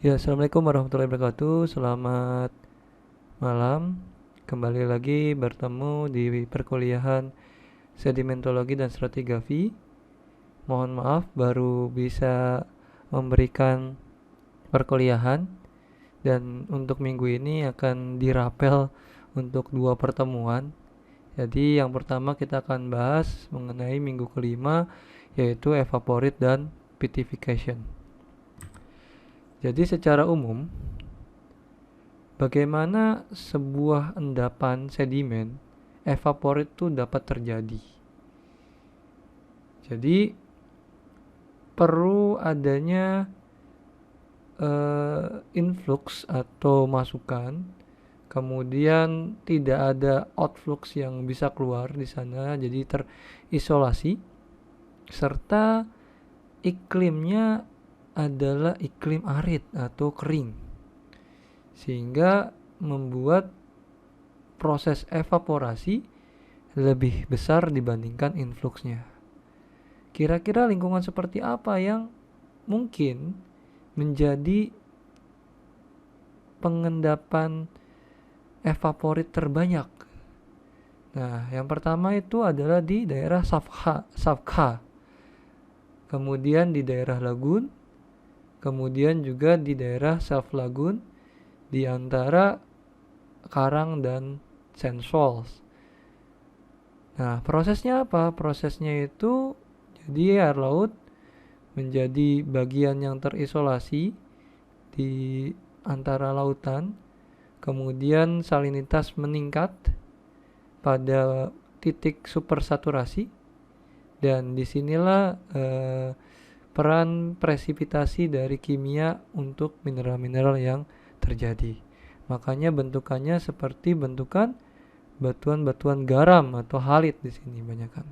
Ya, Assalamualaikum warahmatullahi wabarakatuh. Selamat malam. Kembali lagi bertemu di perkuliahan Sedimentologi dan Stratigrafi. Mohon maaf baru bisa memberikan perkuliahan dan untuk minggu ini akan dirapel untuk 2 pertemuan. Jadi yang pertama kita akan bahas mengenai minggu kelima, yaitu evaporate dan petrification. Jadi secara umum, bagaimana sebuah endapan sedimen evaporate itu dapat terjadi? Jadi perlu adanya influx atau masukan, kemudian tidak ada outflux yang bisa keluar di sana, jadi terisolasi, serta iklimnya adalah iklim arid atau kering, sehingga membuat proses evaporasi lebih besar dibandingkan influxnya. Kira-kira lingkungan seperti apa yang mungkin menjadi pengendapan evaporate terbanyak? Nah, yang pertama itu adalah di daerah Safka, kemudian di daerah Lagun, kemudian juga di daerah Self Lagun, di antara Karang dan Sand Shoals. Nah, prosesnya apa? Prosesnya itu jadi air laut menjadi bagian yang terisolasi di antara lautan, kemudian salinitas meningkat pada titik supersaturasi, dan disinilah peran presipitasi dari kimia untuk mineral-mineral yang terjadi. Makanya bentukannya seperti bentukan batuan-batuan garam atau halit di sini banyakkan.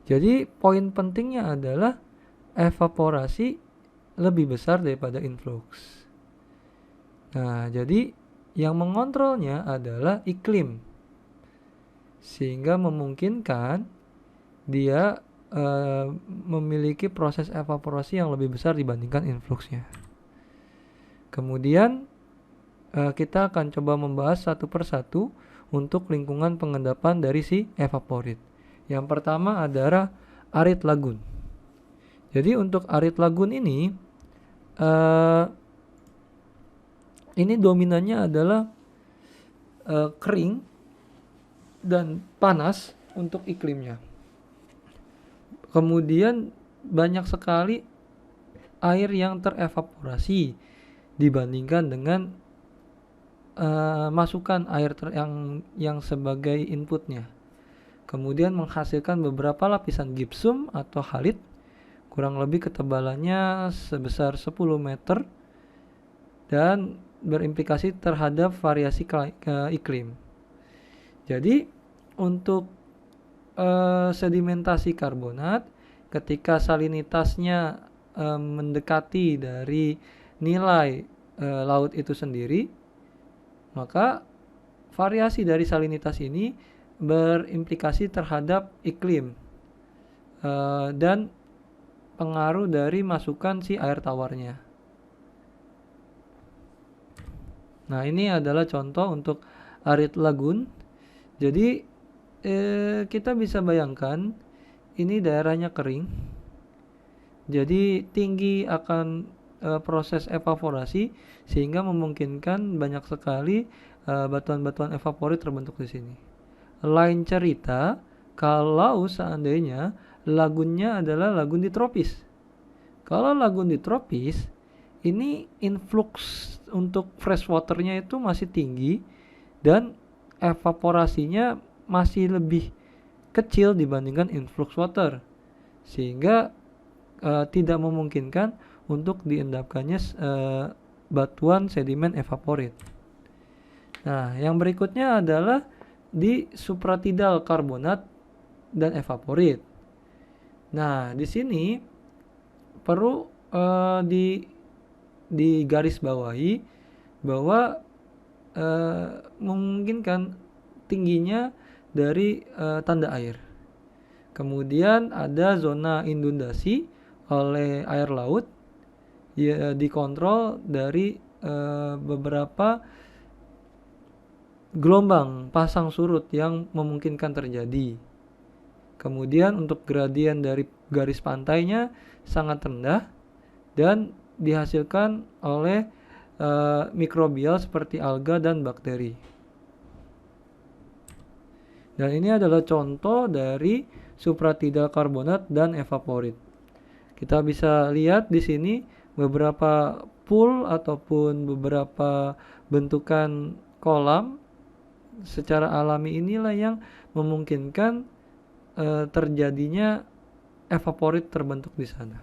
Jadi poin pentingnya adalah evaporasi lebih besar daripada influx. Nah, jadi yang mengontrolnya adalah iklim, sehingga memungkinkan dia memiliki proses evaporasi yang lebih besar dibandingkan influxnya. Kemudian kita akan coba membahas satu persatu untuk lingkungan pengendapan dari si evaporate. Yang pertama adalah arid lagun. Jadi untuk arid lagun ini dominannya adalah kering dan panas untuk iklimnya. Kemudian banyak sekali air yang terevaporasi dibandingkan dengan masukan air yang sebagai inputnya. Kemudian menghasilkan beberapa lapisan gipsum atau halit, kurang lebih ketebalannya sebesar 10 meter dan berimplikasi terhadap variasi iklim. Jadi untuk sedimentasi karbonat, ketika salinitasnya mendekati dari nilai laut itu sendiri, maka variasi dari salinitas ini berimplikasi terhadap iklim dan pengaruh dari masukan si air tawarnya. Nah, ini adalah contoh untuk arid lagun. Jadi kita bisa bayangkan ini daerahnya kering, jadi tinggi akan proses evaporasi, sehingga memungkinkan banyak sekali batuan-batuan evaporate terbentuk di sini. Lain cerita kalau seandainya lagunnya adalah lagun di tropis. Kalau lagun di tropis, ini influx untuk fresh waternya itu masih tinggi dan evaporasinya masih lebih kecil dibandingkan influx water, sehingga tidak memungkinkan untuk diendapkannya batuan sedimen evaporate. Nah, yang berikutnya adalah di supratidal karbonat dan evaporate. Nah, di sini perlu di garis bawahi bahwa memungkinkan tingginya dari tanda air. Kemudian ada zona inundasi oleh air laut ya dikontrol dari beberapa gelombang pasang surut yang memungkinkan terjadi. Kemudian untuk gradien dari garis pantainya sangat rendah dan dihasilkan oleh mikrobial seperti alga dan bakteri. Dan ini adalah contoh dari supratidal karbonat dan evaporit. Kita bisa lihat di sini beberapa pool ataupun beberapa bentukan kolam secara alami inilah yang memungkinkan terjadinya evaporit terbentuk di sana.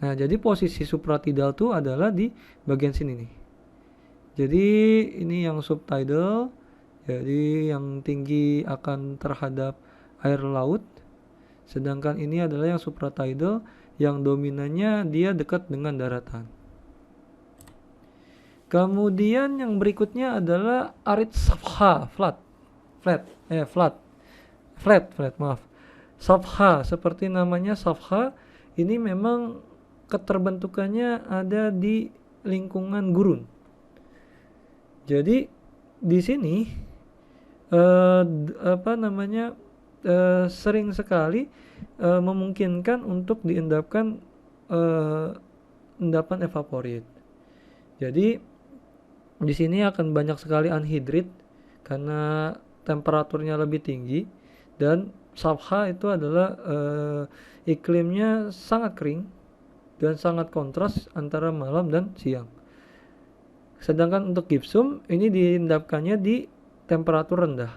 Nah, jadi posisi supratidal itu adalah di bagian sini nih. Jadi ini yang subtidal, jadi yang tinggi akan terhadap air laut. Sedangkan ini adalah yang supratidal, yang dominannya dia dekat dengan daratan. Kemudian yang berikutnya adalah arid sabkha, flat. Sabkha, seperti namanya sabkha, ini memang keterbentukannya ada di lingkungan gurun. Jadi di sini sering sekali memungkinkan untuk diendapkan endapan evaporit. Jadi di sini akan banyak sekali anhidrit karena temperaturnya lebih tinggi, dan sabkha itu adalah iklimnya sangat kering dan sangat kontras antara malam dan siang. Sedangkan untuk gipsum ini diendapkannya di temperatur rendah.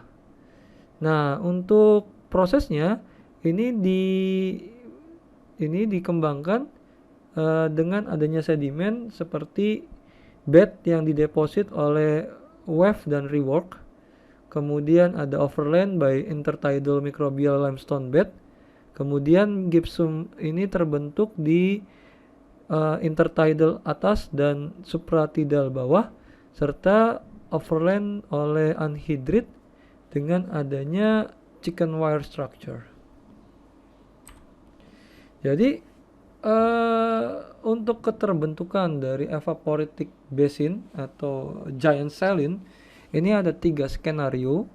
Nah, untuk prosesnya ini dikembangkan dengan adanya sedimen seperti bed yang dideposit oleh wave dan rework. Kemudian ada overland by intertidal microbial limestone bed. Kemudian gipsum ini terbentuk di intertidal atas dan supratidal bawah, serta overland oleh anhidrit dengan adanya chicken wire structure. Jadi untuk keterbentukan dari evaporitic basin atau giant saline ini ada 3 skenario.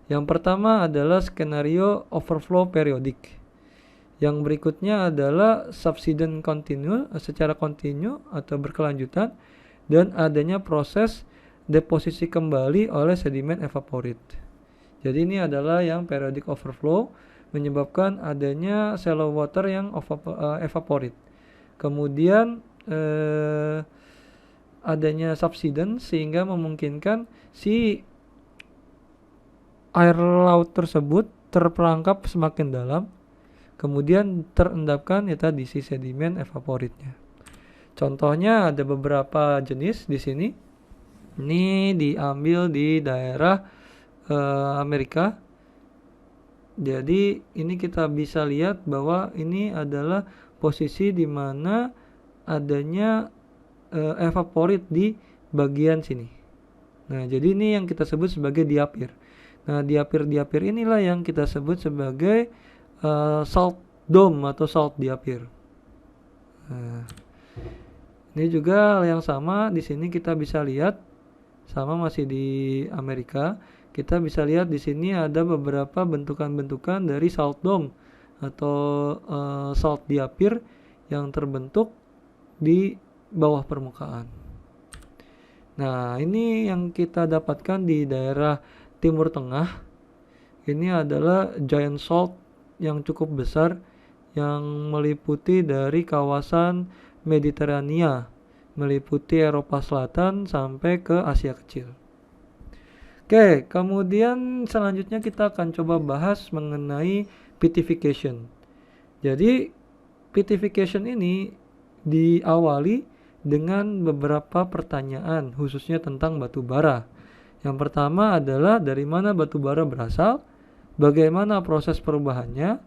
Yang pertama adalah skenario overflow periodik. Yang berikutnya adalah subsidence continue, secara kontinu atau berkelanjutan, dan adanya proses deposisi kembali oleh sedimen evaporit. Jadi ini adalah yang periodic overflow, menyebabkan adanya shallow water yang evaporit. Kemudian adanya subsidence sehingga memungkinkan si air laut tersebut terperangkap semakin dalam, kemudian terendapkan ya tadi si sedimen evaporitnya. Contohnya ada beberapa jenis di sini. Ini diambil di daerah Amerika. Jadi ini kita bisa lihat bahwa ini adalah posisi di mana adanya evaporit di bagian sini. Nah, jadi ini yang kita sebut sebagai diapir. Nah, diapir inilah yang kita sebut sebagai salt dome atau salt diapir. Nah, ini juga hal yang sama. Di sini kita bisa lihat, sama masih di Amerika. Kita bisa lihat di sini ada beberapa bentukan-bentukan dari salt dome atau salt diapir yang terbentuk di bawah permukaan. Nah, ini yang kita dapatkan di daerah Timur Tengah. Ini adalah giant salt yang cukup besar yang meliputi dari kawasan Mediterania, meliputi Eropa Selatan sampai ke Asia Kecil. Oke, kemudian selanjutnya kita akan coba bahas mengenai petrification. Jadi petrification ini diawali dengan beberapa pertanyaan khususnya tentang batu bara. Yang pertama adalah dari mana batu bara berasal, bagaimana proses perubahannya,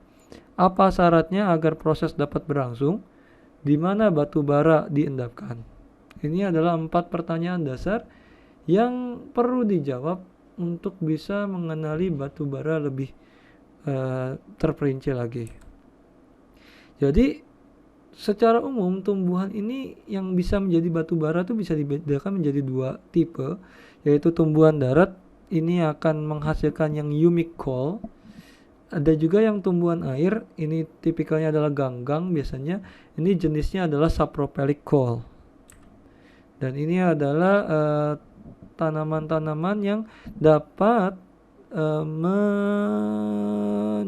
apa syaratnya agar proses dapat berlangsung, di mana batu bara diendapkan. Ini adalah 4 pertanyaan dasar yang perlu dijawab untuk bisa mengenali batu bara lebih terperinci lagi. Jadi secara umum tumbuhan ini yang bisa menjadi batu bara itu bisa dibedakan menjadi dua tipe, yaitu tumbuhan darat ini akan menghasilkan yang humic coal. Ada juga yang tumbuhan air, ini tipikalnya adalah ganggang biasanya. Ini jenisnya adalah sapropelic coal. Dan ini adalah tanaman-tanaman yang dapat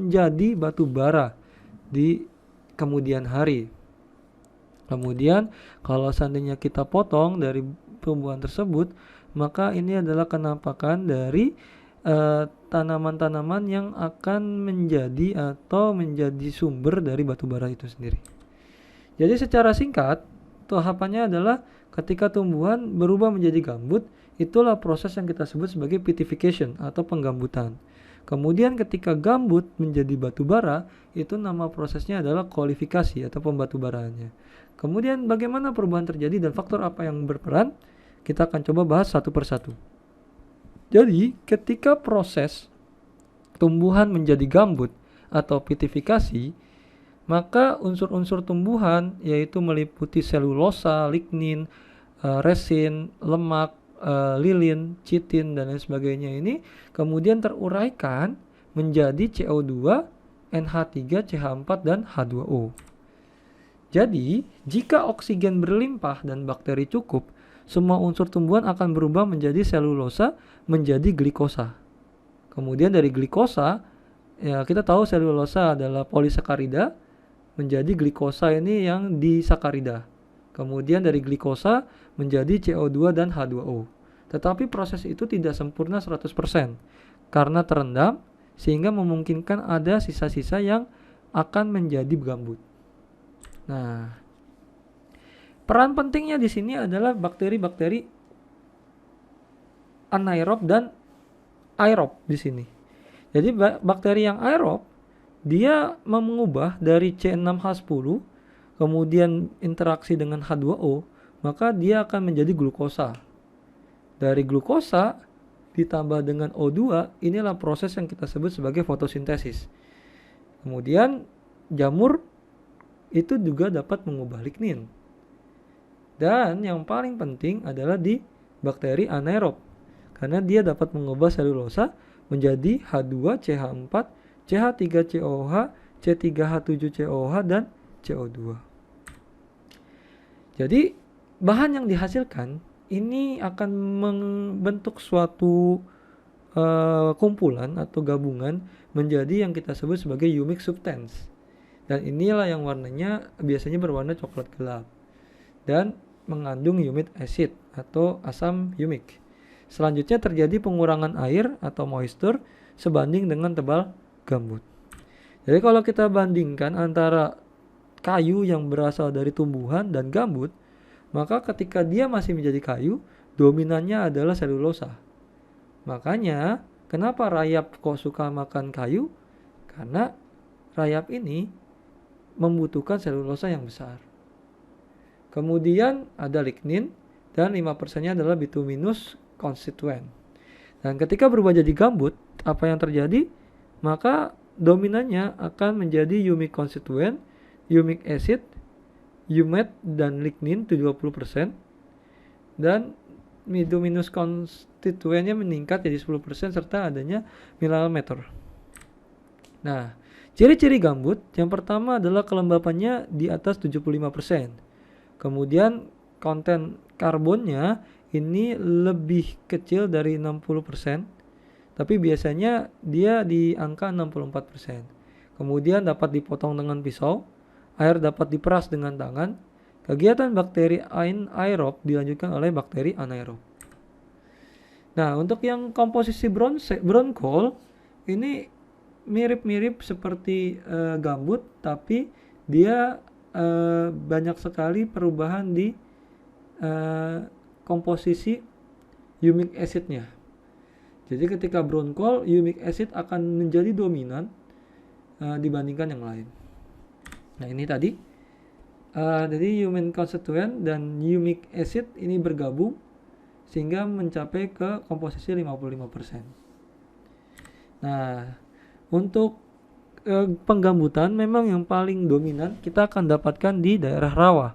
menjadi batu bara di kemudian hari. Kemudian kalau seandainya kita potong dari tumbuhan tersebut, maka ini adalah kenampakan dari tanaman-tanaman yang akan menjadi atau menjadi sumber dari batu bara itu sendiri. Jadi secara singkat, tahapannya adalah ketika tumbuhan berubah menjadi gambut, itulah proses yang kita sebut sebagai petrification atau penggambutan. Kemudian ketika gambut menjadi batu bara, itu nama prosesnya adalah kualifikasi atau pembatubaraannya. Kemudian bagaimana perubahan terjadi dan faktor apa yang berperan, kita akan coba bahas satu persatu. Jadi ketika proses tumbuhan menjadi gambut atau petrifikasi, maka unsur-unsur tumbuhan yaitu meliputi selulosa, lignin, resin, lemak, lilin, chitin dan lain sebagainya ini kemudian teruraikan menjadi CO2, NH3, CH4 dan H2O. Jadi, jika oksigen berlimpah dan bakteri cukup, semua unsur tumbuhan akan berubah menjadi selulosa menjadi glikosa. Kemudian dari glikosa, ya kita tahu selulosa adalah polisakarida, menjadi glikosa ini yang disakarida. Kemudian dari glikosa menjadi CO2 dan H2O. Tetapi proses itu tidak sempurna 100% karena terendam sehingga memungkinkan ada sisa-sisa yang akan menjadi gambut. Nah, peran pentingnya di sini adalah bakteri-bakteri anaerob dan aerob di sini. Jadi bakteri yang aerob dia mengubah dari C6H10 kemudian interaksi dengan H2O, maka dia akan menjadi glukosa. Dari glukosa ditambah dengan O2, inilah proses yang kita sebut sebagai fotosintesis. Kemudian jamur itu juga dapat mengubah lignin. Dan yang paling penting adalah di bakteri anaerob, karena dia dapat mengubah selulosa menjadi H2CH4, CH3COH, C3H7COH, dan CO2. Jadi bahan yang dihasilkan ini akan membentuk suatu kumpulan atau gabungan menjadi yang kita sebut sebagai humic substance. Dan inilah yang warnanya biasanya berwarna coklat gelap dan mengandung humic acid atau asam humic. Selanjutnya terjadi pengurangan air atau moisture sebanding dengan tebal gambut. Jadi kalau kita bandingkan antara kayu yang berasal dari tumbuhan dan gambut, maka ketika dia masih menjadi kayu, dominannya adalah selulosa. Makanya kenapa rayap kok suka makan kayu? Karena rayap ini membutuhkan selulosa yang besar. Kemudian ada lignin dan 5%-nya adalah bituminous constituent. Dan ketika berubah jadi gambut, apa yang terjadi? Maka dominannya akan menjadi humic constituent, humic acid, humet dan lignin 70%, dan bituminous constituentnya meningkat jadi 10% serta adanya mineral matter. Nah, ciri-ciri gambut yang pertama adalah kelembapannya di atas 75%. Kemudian konten karbonnya ini lebih kecil dari 60%, tapi biasanya dia di angka 64%. Kemudian dapat dipotong dengan pisau, air dapat diperas dengan tangan. Kegiatan bakteri aerob dilanjutkan oleh bakteri anaerob. Nah, untuk yang komposisi brown coal ini mirip-mirip seperti gambut, tapi dia banyak sekali perubahan di komposisi humic acidnya. Jadi ketika brown coal, humic acid akan menjadi dominan dibandingkan yang lain. Nah ini tadi, jadi humic constituent dan humic acid ini bergabung sehingga mencapai ke komposisi 55%. Nah, untuk penggambutan memang yang paling dominan kita akan dapatkan di daerah rawa.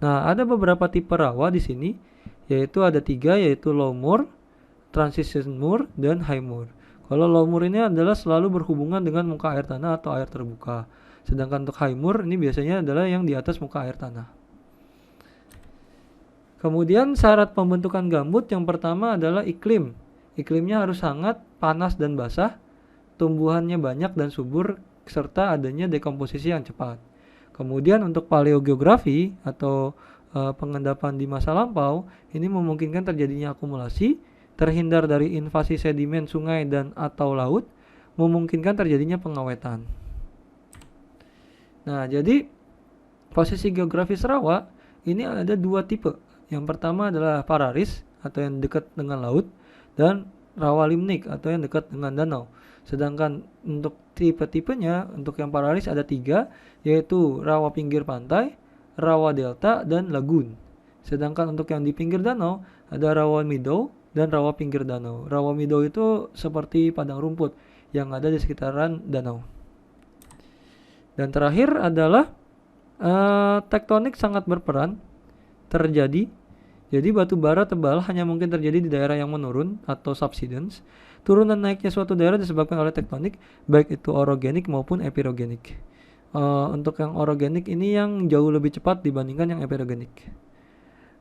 Nah, ada beberapa tipe rawa di sini, yaitu ada 3, yaitu low moor, transition moor, dan high moor. Kalau low moor ini adalah selalu berhubungan dengan muka air tanah atau air terbuka. Sedangkan untuk high moor ini biasanya adalah yang di atas muka air tanah. Kemudian syarat pembentukan gambut yang pertama adalah iklim. Iklimnya harus hangat, panas, dan basah. Tumbuhannya banyak dan subur, serta adanya dekomposisi yang cepat. Kemudian untuk paleogeografi atau pengendapan di masa lampau, ini memungkinkan terjadinya akumulasi, terhindar dari invasi sedimen sungai dan atau laut, memungkinkan terjadinya pengawetan. Nah, jadi posisi geografis rawa ini ada 2 tipe. Yang pertama adalah pararis atau yang dekat dengan laut, dan rawa limnik atau yang dekat dengan danau. Sedangkan untuk tipe-tipenya, untuk yang pararis ada 3, yaitu rawa pinggir pantai, rawa delta, dan lagun. Sedangkan untuk yang di pinggir danau ada rawa meadow dan rawa pinggir danau. Rawa meadow itu seperti padang rumput yang ada di sekitaran danau. Dan terakhir adalah tektonik sangat berperan terjadi. Jadi batu bara tebal hanya mungkin terjadi di daerah yang menurun atau subsidence. Turunan naiknya suatu daerah disebabkan oleh tektonik, baik itu orogenik maupun epirogenik. Untuk yang orogenik ini yang jauh lebih cepat dibandingkan yang epirogenik.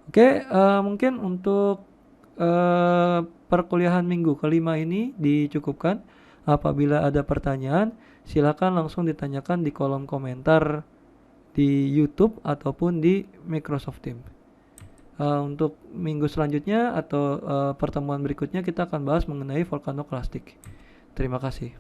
Oke, mungkin untuk perkuliahan minggu kelima ini dicukupkan. Apabila ada pertanyaan, silakan langsung ditanyakan di kolom komentar di YouTube ataupun di Microsoft Teams. Untuk minggu selanjutnya atau pertemuan berikutnya kita akan bahas mengenai vulkanoklastik. Terima kasih.